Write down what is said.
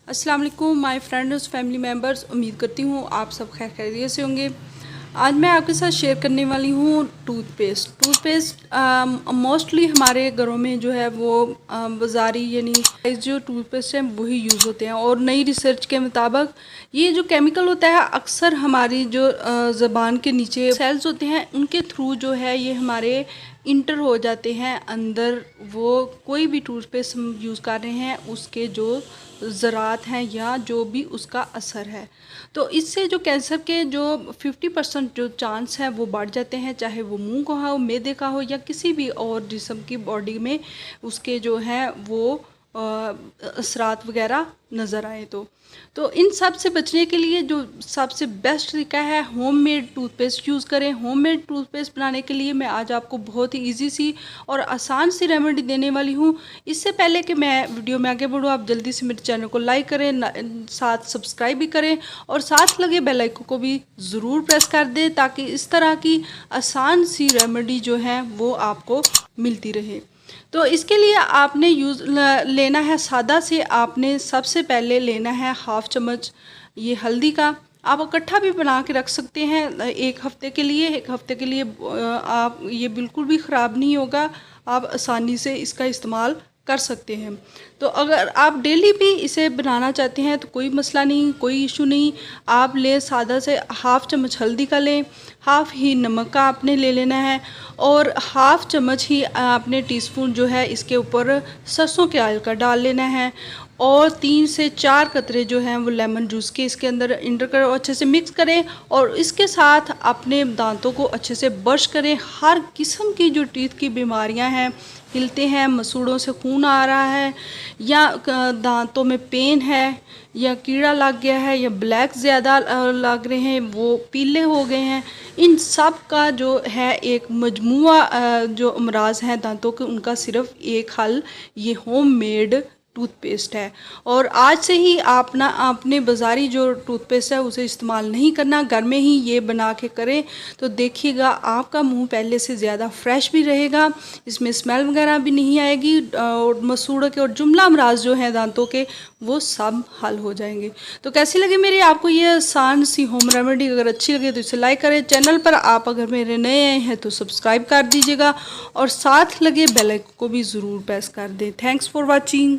अस्सलाम वालेकुम my friends family members, उम्मीद करती हूँ आप सब खैर खैरियत से होंगे। आज मैं आपके साथ शेयर करने वाली हूँ टूथपेस्ट मोस्टली हमारे घरों में जो है वो बाज़ारी यानी जो टूथपेस्ट है वही यूज़ होते हैं। और नई रिसर्च के मुताबिक ये जो केमिकल होता है अक्सर हमारी जो ज़बान के नीचे सेल्स होते हैं उनके थ्रू जो है ये हमारे इंटर हो जाते हैं अंदर। वो कोई भी टूथपेस्ट हम यूज़ कर रहे हैं उसके जो ज़रात हैं या जो भी उसका असर है, तो इससे जो कैंसर के जो 50% जो चांस है वो बढ़ जाते हैं, चाहे वो मुंह का हो, मैदे का हो या किसी भी और जिस्म की बॉडी में उसके जो है वो असरात वगैरह नज़र आए। तो इन सब से बचने के लिए जो सबसे बेस्ट तरीका है होममेड टूथपेस्ट यूज़ करें। होममेड टूथपेस्ट बनाने के लिए मैं आज आपको बहुत ही इजी सी और आसान सी रेमेडी देने वाली हूँ। इससे पहले कि मैं वीडियो में आगे बढ़ूँ, आप जल्दी से मेरे चैनल को लाइक करें, साथ सब्सक्राइब भी करें और साथ लगे बेल आइकन को भी ज़रूर प्रेस कर दें ताकि इस तरह की आसान सी रेमेडी जो है वो आपको मिलती रहे। तो इसके लिए आपने लेना है सादा से, आपने सबसे पहले लेना है हाफ़ चम्मच ये हल्दी का। आप इकट्ठा भी बना के रख सकते हैं एक हफ़्ते के लिए। एक हफ़्ते के लिए आप ये बिल्कुल भी ख़राब नहीं होगा, आप आसानी से इसका इस्तेमाल कर सकते हैं। तो अगर आप डेली भी इसे बनाना चाहते हैं तो कोई मसला नहीं, कोई इशू नहीं। आप ले सादा से हाफ़ चम्मच हल्दी का लें, हाफ़ ही नमक का आपने ले लेना है और हाफ़ चम्मच ही आपने टीस्पून जो है इसके ऊपर सरसों के ऑयल का डाल लेना है और 3 से 4 कतरे जो हैं वो लेमन जूस के इसके अंदर इंटर कर अच्छे से मिक्स करें और इसके साथ अपने दांतों को अच्छे से ब्रश करें। हर किस्म की जो टीथ की बीमारियां हैं, हिलते हैं, मसूड़ों से खून आ रहा है या दांतों में पेन है या कीड़ा लग गया है या ब्लैक ज़्यादा लग रहे हैं, वो पीले हो गए हैं, इन सब का जो है एक मजमुआ जो अमराज हैं दांतों के उनका सिर्फ एक हल ये होममेड टूथपेस्ट है। और आज से ही आप ना अपने बाज़ारी जो टूथपेस्ट है उसे इस्तेमाल नहीं करना, घर में ही ये बना के करें तो देखिएगा आपका मुंह पहले से ज़्यादा फ्रेश भी रहेगा, इसमें स्मेल वगैरह भी नहीं आएगी और मसूड़ों के और जुमला अमराज जो हैं दांतों के वो सब हल हो जाएंगे। तो कैसी लगी मेरी आपको ये आसान सी होम रेमेडी? अगर अच्छी लगे तो इसे लाइक करें। चैनल पर आप अगर मेरे नए आए हैं तो सब्सक्राइब कर दीजिएगा और साथ लगे बेल आइकन को भी ज़रूर प्रेस कर दें। Thanks for watching.